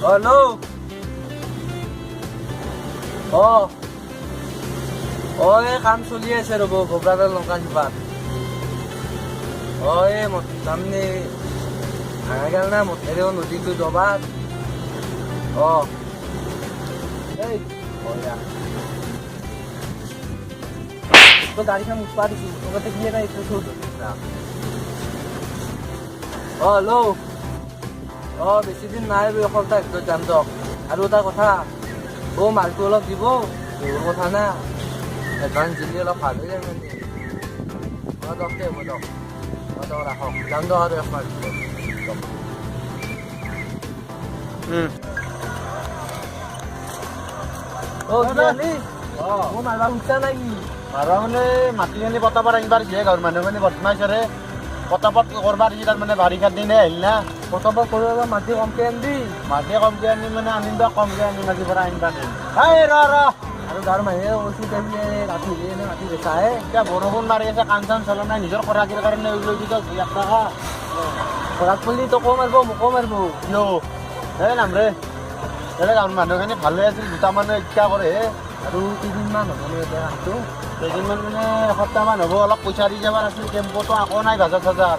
hello' এই কাম চলি আছে ৰ'ব গোবৰাডাল লংকা সিপাত এই তাৰমানে ভাঙা গেল না মঠেৰেও নদীটো দবাত এই গাড়ীখন উঠোৱা দিছোঁ লগতে কি এটা এইটো হেল্ল' বেছি দিন নাই এসপ্তাহ ভিতৰত যাম দিয়ক আৰু এটা কথা মালটো অলপ দিব মোৰ কথা না এডভান্স দিলে অলপ ভাল হৈ যায় মানে দিয়ক দে হ'ব দিয়ক ৰাখক যাম দিয়ক আৰু একমাহ ভিতৰত মোৰ মাৰিব উঠা নাই কি মাৰা মানে মাটিখিনি পতাপত আনিবাৰ দিয়ে গাঁৱৰ মানুহখিনি বদমাইছৰে পতাপত কৰবাৰ সি তাৰমানে বাৰিষাৰ দিনে আহিল না পতাপত কৰিব মাটি কমকৈ আনিবি মাটি কমকৈ আনি মানে আনিম বা কমকৈ আনি মাটিৰ পৰা আনিবা দিম আৰু গাঁৱৰ মানুহে কৈছে ৰাতি মাটি বেচাহে এতিয়া বৰষুণ মাৰি আছে কাণ চান চলা নাই নিজৰ খৰাকিৰ কাৰণে লৈ দিছ 1 টকা খৰাক পল্লি তোকো মাৰিব মোকো মাৰিব কিয় এই নাম ৰে গাঁৱৰ মানুহখিনি ভাল হৈ আছিল দুটা মানুহে ইচ্ছা কৰে আৰু কেইদিনমান হ'ব এতিয়া কামটো কেইদিনমান মানে এসপ্তাহমান হ'ব অলপ পইচা দি যাবাৰ আছিল টেম্পোটো আকৌ নাই বাজাৰ চাজাৰ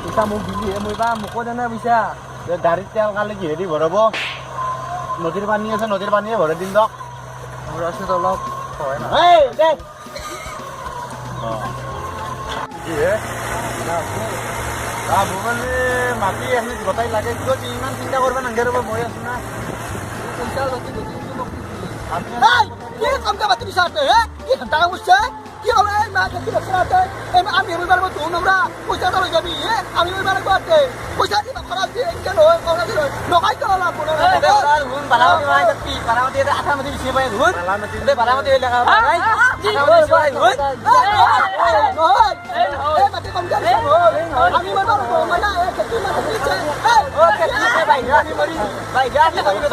পইচা মোক দিলিহে মই বা মোকো দেনে পইচা গাড়ীত তেল কালি কিহেদি ভৰাব নদীৰ পানী আছে নদীৰ পানীয়ে ভৰাই দিম দক মোৰ আছে অলপ হয় না মানে মাটি এখিনি গোটাই লাগে কিয় ইমান চিন্তা কৰিব নালাগে ৰ'ব মই আছো না পইচা কি কামটা বাতি বিচারতে হ্যাঁ কি ঘন্টা বুঝছে কি হবে এই মা কি বিচারতে এই আমি এবার মত তোমরা পয়সা তো যাবি আমি এবার করতে পয়সা কি খারাপ দিয়ে কেন হয় কোনা দিল নকাই তো লাভ কোন হুন বালামতি মাই কি বালামতি এটা আঠামতি বিছে পাই হুন বালামতি দে বালামতি লাগা ভাই আঠামতি বিছে পাই হুন এই মাটি কম যাবে আমি এবার মানে কি মাটি দিচ্ছে ও কি ভাই আমি মরি ভাই গাছি কই তো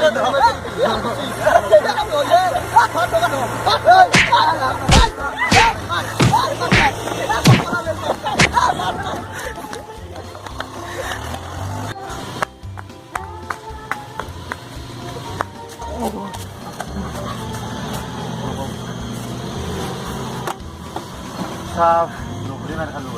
সাপ নকরি মার খালো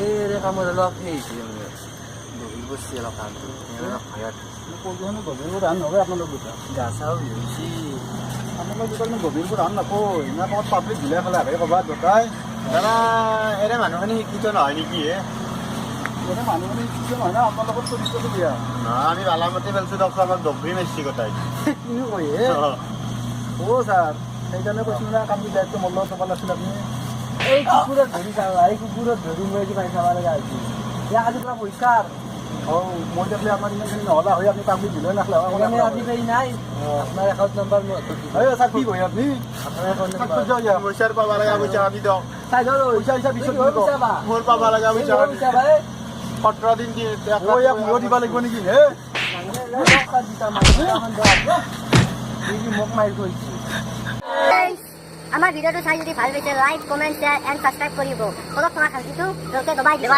এই কামত অলপ সেই বহি বসছি অলপ কামটো ভায়াত গভীৰবোৰ আন নহয় আপোনালোক দুটা গা চাও হৈছে আপোনালোক দুটা গভীৰবোৰ আন নাপয় ইমান ক'ৰবাত পাব্লিক দিলে খালে আগে ক'ৰবাত গোটাই দাদা এনে মানুহখিনি শিক্ষিত নহয় নেকি এনে মানুহখিনি শিক্ষিত নহয় না আপোনাৰ লগত চলিছে দিয়া আমি বালামতি পেলাইছোঁ ডক্টৰ আমাক ডবৰি মাৰিছে গোটাই কিনো কয় ছাৰ সেইকাৰণে কৈছোঁ না কামটো দায়িত্ব মোৰ লগত চপাল আছিল আপুনি এই কুকুৰত ধৰি চাওঁ এই কুকুৰত ধৰি মই কিবা চাব লগা হৈছে ইয়াক আজি পৰা পৰিষ্কাৰ মই দেখলে আমাৰ ইমানখিনি নহ'লা হৈ আপুনি পাব্লিক দিলে নাখালে আজিকালি নাই আপোনাৰ একাউণ্ট নম্বৰ মই ছাৰ কি কয় আপুনি আপোনাৰ একাউণ্ট নম্বৰ পইচাৰ পাব লগা পইচা আমি দিওঁ চাই যাওঁ পইচা পিছত মোৰ পাব লগা পইচা 17 দিন দিয়ে মূৰত দিব লাগিব নেকি হে মোক মাৰি গৈছে আমাৰ ভিডিওটো চাই যদি ভালো লাগে like comment share and subscribe কৰিব অলপ টাকা খাইছো তো দবাই দিব